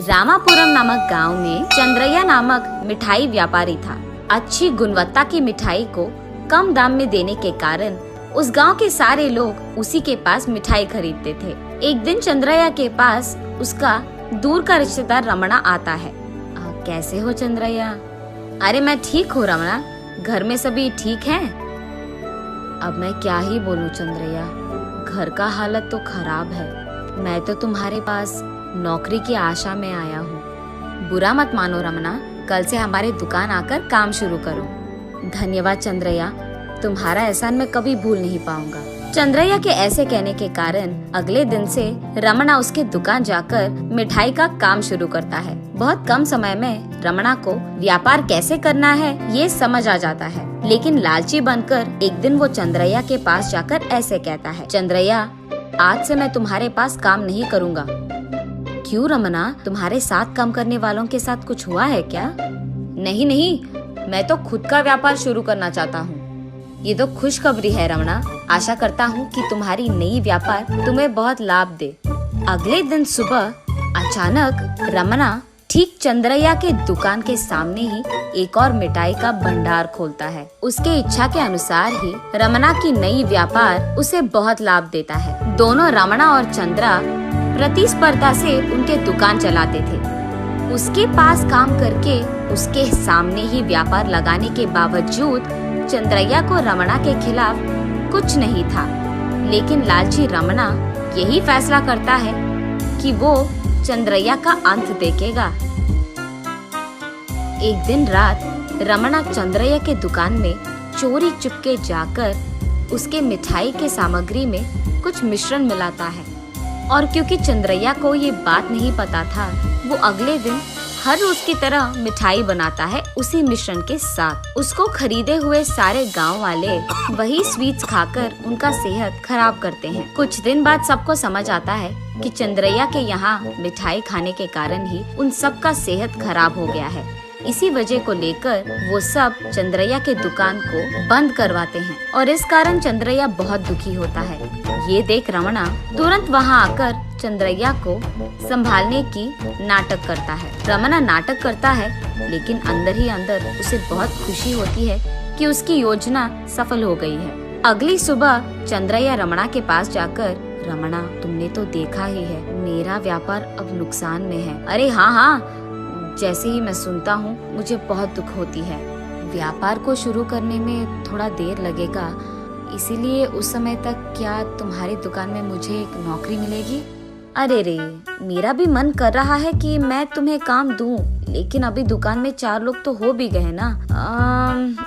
रामापुरम नामक गांव में चंद्रैया नामक मिठाई व्यापारी था। अच्छी गुणवत्ता की मिठाई को कम दाम में देने के कारण उस गांव के सारे लोग उसी के पास मिठाई खरीदते थे। एक दिन चंद्रैया के पास उसका दूर का रिश्तेदार रमणा आता है। कैसे हो चंद्रैया? अरे मैं ठीक हूँ रमणा, घर में सभी ठीक हैं? अब मैं क्या ही बोलूं चंद्रैया, घर का हालत तो खराब है। मैं तो तुम्हारे पास नौकरी की आशा में आया हूँ। बुरा मत मानो रमणा, कल से हमारे दुकान आकर काम शुरू करो। धन्यवाद चंद्रैया, तुम्हारा एहसान मैं कभी भूल नहीं पाऊंगा। चंद्रैया के ऐसे कहने के कारण अगले दिन से रमणा उसके दुकान जाकर मिठाई का काम शुरू करता है। बहुत कम समय में रमणा को व्यापार कैसे करना है ये समझ आ जाता है, लेकिन लालची बनकर एक दिन वो चंद्रैया के पास जाकर ऐसे कहता है, चंद्रैया आज से मैं तुम्हारे पास काम नहीं करूँगा। क्यों रमणा, तुम्हारे साथ काम करने वालों के साथ कुछ हुआ है क्या? नहीं नहीं, मैं तो खुद का व्यापार शुरू करना चाहता हूँ। ये तो खुशखबरी है रमणा, आशा करता हूँ कि तुम्हारी नई व्यापार तुम्हें बहुत लाभ दे। अगले दिन सुबह अचानक रमणा ठीक चंद्रैया के दुकान के सामने ही एक और मिठाई का भंडार खोलता है। उसके इच्छा के अनुसार ही रमणा की नई व्यापार उसे बहुत लाभ देता है। दोनों रमणा और चंद्रा प्रतिस्पर्धा से उनके दुकान चलाते थे। उसके पास काम करके उसके सामने ही व्यापार लगाने के बावजूद चंद्रैया को रमणा के खिलाफ कुछ नहीं था, लेकिन लालची रमणा यही फैसला करता है कि वो चंद्रैया का अंत देखेगा। एक दिन रात रमणा चंद्रैया के दुकान में चोरी चुपके जाकर उसके मिठाई के सामग्री में कुछ मिश्रण मिलाता है, और क्योंकि चंद्रैया को ये बात नहीं पता था, वो अगले दिन हर रोज की तरह मिठाई बनाता है उसी मिश्रण के साथ। उसको खरीदे हुए सारे गांव वाले वही स्वीट्स खाकर उनका सेहत खराब करते हैं। कुछ दिन बाद सबको समझ आता है कि चंद्रैया के यहाँ मिठाई खाने के कारण ही उन सब का सेहत खराब हो गया है। इसी वजह को लेकर वो सब चंद्रैया के दुकान को बंद करवाते हैं, और इस कारण चंद्रैया बहुत दुखी होता है। ये देख रमणा तुरंत वहाँ आकर चंद्रैया को संभालने की नाटक करता है। रमणा नाटक करता है, लेकिन अंदर ही अंदर उसे बहुत खुशी होती है कि उसकी योजना सफल हो गई है। अगली सुबह चंद्रैया रमणा के पास जाकर, रमणा तुमने तो देखा ही है, मेरा व्यापार अब नुकसान में है। अरे हाँ, जैसे ही मैं सुनता हूँ मुझे बहुत दुख होती है। व्यापार को शुरू करने में थोड़ा देर लगेगा, इसीलिए उस समय तक क्या तुम्हारी दुकान में मुझे एक नौकरी मिलेगी? अरे रे, मेरा भी मन कर रहा है कि मैं तुम्हें काम दूं, लेकिन अभी दुकान में 4 लोग तो हो भी गए ना।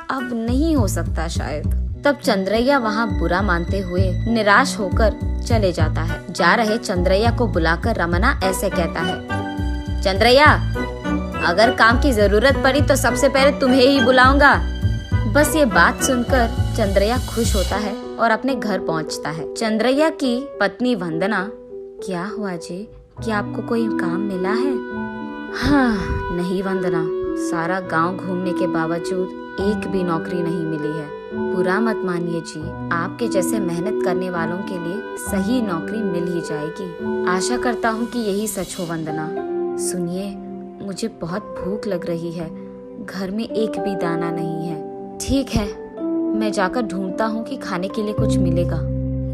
अब नहीं हो सकता शायद। तब चंद्रैया वहाँ बुरा मानते हुए निराश होकर चले जाता है। जा रहे चंद्रैया को बुलाकर रमणा ऐसे कहता है, चंद्रैया अगर काम की जरूरत पड़ी तो सबसे पहले तुम्हें ही बुलाऊंगा। बस ये बात सुनकर चंद्रैया खुश होता है और अपने घर पहुंचता है। चंद्रैया की पत्नी वंदना, क्या हुआ जी, क्या आपको कोई काम मिला है? हाँ नहीं वंदना, सारा गांव घूमने के बावजूद एक भी नौकरी नहीं मिली है। बुरा मत मानिए जी, आपके जैसे मेहनत करने वालों के लिए सही नौकरी मिल ही जाएगी। आशा करता हूँ कि यही सच हो वंदना। सुनिए, मुझे बहुत भूख लग रही है, घर में एक भी दाना नहीं है। ठीक है, मैं जाकर ढूंढता हूँ कि खाने के लिए कुछ मिलेगा।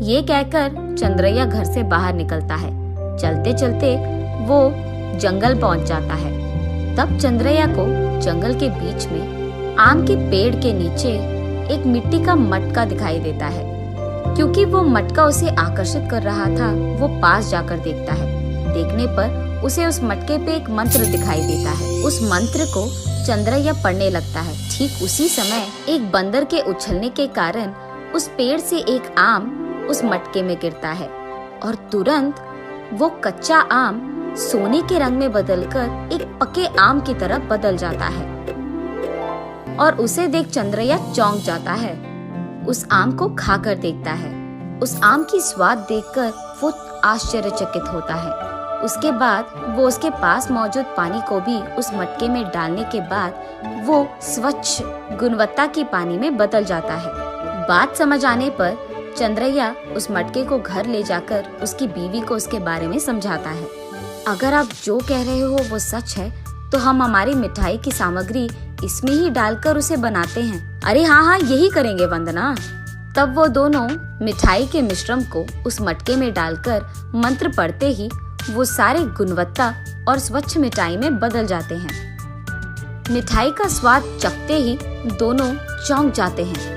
ये कहकर चंद्रैया घर से बाहर निकलता है। चलते चलते वो जंगल पहुँच जाता है। तब चंद्रैया को जंगल के बीच में आम के पेड़ के नीचे एक मिट्टी का मटका दिखाई देता है। क्योंकि वो मटका उसे आकर्षित कर रहा था, वो पास जाकर देखता है। देखने पर उसे उस मटके पे एक मंत्र दिखाई देता है। उस मंत्र को चंद्रैया पढ़ने लगता है। ठीक उसी समय एक बंदर के उछलने के कारण उस पेड़ से एक आम उस मटके में गिरता है, और तुरंत वो कच्चा आम सोने के रंग में बदलकर एक पके आम की तरफ बदल जाता है, और उसे देख चंद्रैया चौंक जाता है। उस आम को खाकर देखता है। उस आम की स्वाद देखकर वो आश्चर्यचकित होता है। उसके बाद वो उसके पास मौजूद पानी को भी उस मटके में डालने के बाद वो स्वच्छ गुणवत्ता की पानी में बदल जाता है। बात समझ आने पर चंद्रैया उस मटके को घर ले जाकर उसकी बीवी को उसके बारे में समझाता है। अगर आप जो कह रहे हो वो सच है तो हम हमारी मिठाई की सामग्री इसमें ही डालकर उसे बनाते हैं। अरे हाँ, यही करेंगे वंदना। तब वो दोनों मिठाई के मिश्रण को उस मटके में डालकर मंत्र पढ़ते ही वो सारे गुणवत्ता और स्वच्छ मिठाई में बदल जाते हैं। मिठाई का स्वाद चखते ही दोनों चौंक जाते हैं।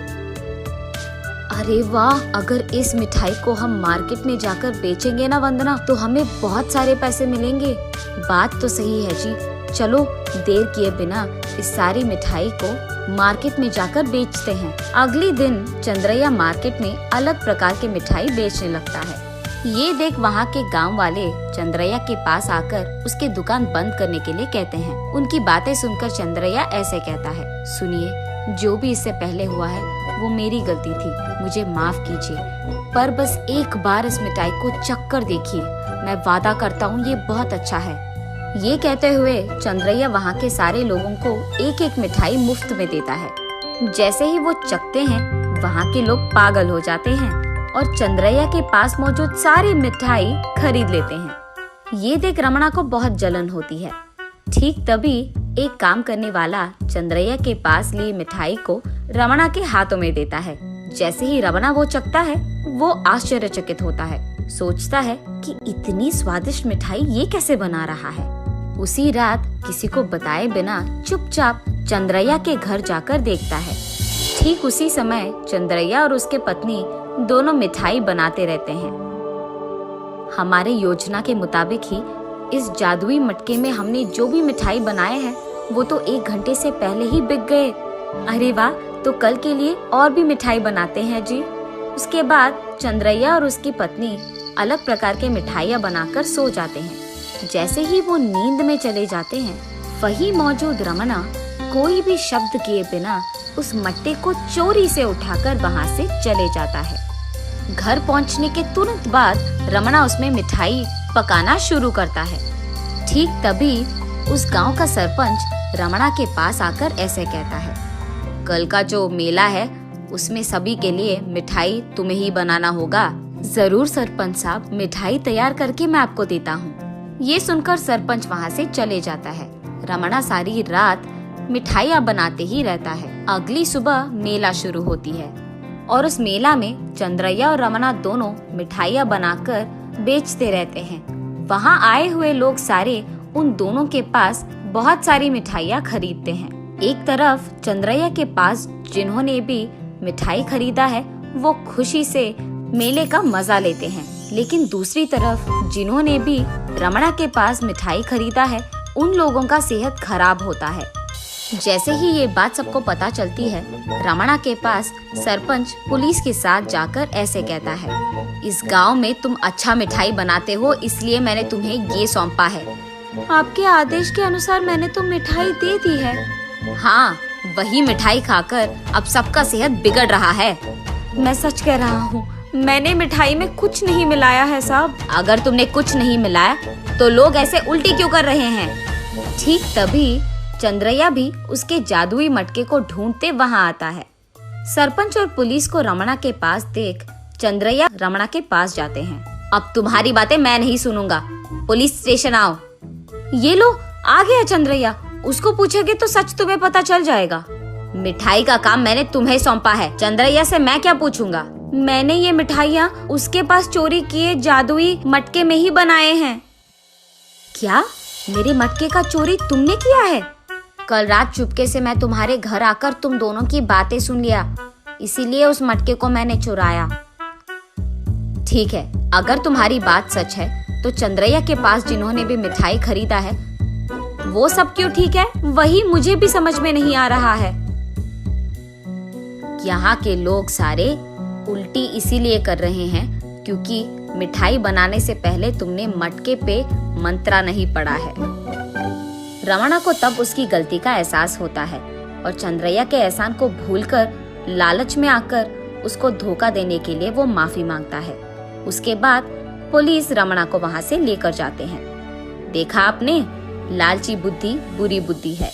अरे वाह, अगर इस मिठाई को हम मार्केट में जाकर बेचेंगे ना वंदना, तो हमें बहुत सारे पैसे मिलेंगे। बात तो सही है जी, चलो देर किए बिना इस सारी मिठाई को मार्केट में जाकर बेचते हैं। अगले दिन चंद्रैया मार्केट में अलग प्रकार के मिठाई बेचने लगता है। ये देख वहाँ के गांव वाले चंद्रैया के पास आकर उसकी दुकान बंद करने के लिए कहते हैं। उनकी बातें सुनकर चंद्रैया ऐसे कहता है, सुनिए, जो भी इससे पहले हुआ है वो मेरी गलती थी, मुझे माफ कीजिए, पर बस एक बार इस मिठाई को चख कर देखिए, मैं वादा करता हूँ ये बहुत अच्छा है। ये कहते हुए चंद्रैया वहाँ के सारे लोगों को एक एक मिठाई मुफ्त में देता है। जैसे ही वो चखते हैं वहाँ के लोग पागल हो जाते हैं और चंद्रैया के पास मौजूद सारी मिठाई खरीद लेते हैं। ये देख रमणा को बहुत जलन होती है। ठीक तभी एक काम करने वाला चंद्रैया के पास ली मिठाई को रमणा के हाथों में देता है। जैसे ही रमणा वो चखता है वो आश्चर्यचकित होता है, सोचता है कि इतनी स्वादिष्ट मिठाई ये कैसे बना रहा है। उसी रात किसी को बताए बिना चुपचाप चंद्रैया के घर जाकर देखता है। ठीक उसी समय चंद्रैया और उसके पत्नी दोनों मिठाई बनाते रहते हैं। हमारे योजना के मुताबिक ही इस जादुई मटके में हमने जो भी मिठाई बनाए हैं वो तो 1 घंटे से पहले ही बिक गए। अरे वाह, तो कल के लिए और भी मिठाई बनाते हैं जी। उसके बाद चंद्रैया और उसकी पत्नी अलग प्रकार के मिठाइयाँ बनाकर सो जाते हैं। जैसे ही वो नींद में चले जाते हैं, वहीं मौजूद रमणा कोई भी शब्द किए बिना उस मट्टे को चोरी से उठाकर वहाँ से चले जाता है। घर पहुँचने के तुरंत बाद रमणा उसमें मिठाई पकाना शुरू करता है। ठीक तभी उस गांव का सरपंच रमणा के पास आकर ऐसे कहता है, कल का जो मेला है उसमें सभी के लिए मिठाई तुम्हें ही बनाना होगा। जरूर सरपंच साहब, मिठाई तैयार करके मैं आपको देता हूँ। ये सुनकर सरपंच वहाँ से चले जाता है। रमणा सारी रात मिठाइयाँ बनाते ही रहता है। अगली सुबह मेला शुरू होती है और उस मेला में चंद्रैया और रमणा दोनों मिठाइयाँ बनाकर बेचते रहते हैं। वहाँ आए हुए लोग सारे उन दोनों के पास बहुत सारी मिठाइयाँ खरीदते हैं। एक तरफ चंद्रैया के पास जिन्होंने भी मिठाई खरीदा है वो खुशी से मेले का मजा लेते हैं, लेकिन दूसरी तरफ जिन्होंने भी रमणा के पास मिठाई खरीदा है उन लोगों का सेहत खराब होता है। जैसे ही ये बात सबको पता चलती है, रमणा के पास सरपंच पुलिस के साथ जाकर ऐसे कहता है, इस गांव में तुम अच्छा मिठाई बनाते हो इसलिए मैंने तुम्हें ये सौंपा है। आपके आदेश के अनुसार मैंने तो मिठाई दे दी है। हाँ, वही मिठाई खाकर अब सबका सेहत बिगड़ रहा है। मैं सच कह रहा हूँ, मैंने मिठाई में कुछ नहीं मिलाया है साहब। अगर तुमने कुछ नहीं मिलाया तो लोग ऐसे उल्टी क्यों कर रहे हैं? ठीक तभी चंद्रैया भी उसके जादुई मटके को ढूंढते वहाँ आता है। सरपंच और पुलिस को रमणा के पास देख चंद्रैया रमणा के पास जाते हैं। अब तुम्हारी बातें मैं नहीं सुनूंगा, पुलिस स्टेशन आओ। ये लो, आ गया चंद्रैया। उसको पूछोगे तो सच तुम्हें पता चल जाएगा। मिठाई का काम मैंने तुम्हें सौंपा है, चंद्रैया से मैं क्या पूछूंगा? मैंने ये मिठाइयाँ उसके पास चोरी किए जादुई मटके में ही बनाए हैं। क्या? मेरे मटके का चोरी तुमने किया है? कल रात चुपके से मैं तुम्हारे घर आकर तुम दोनों की बातें सुन लिया, इसीलिए उस मटके को मैंने चुराया। ठीक है, अगर तुम्हारी बात सच है तो चंद्रैया के पास जिन्होंने भी मिठाई खरीदा है वो सब क्यों ठीक है, वही मुझे भी समझ में नहीं आ रहा है। यहाँ के लोग सारे उल्टी इसीलिए कर रहे हैं क्योंकि मिठाई बनाने से पहले तुमने मटके पे मंत्रा नहीं पढ़ा है। रमणा को तब उसकी गलती का एहसास होता है और चंद्रैया के एहसान को भूलकर लालच में आकर उसको धोखा देने के लिए वो माफी मांगता है। उसके बाद पुलिस रमणा को वहां से लेकर जाते हैं। देखा आपने, लालची बुद्धि बुरी बुद्धि है।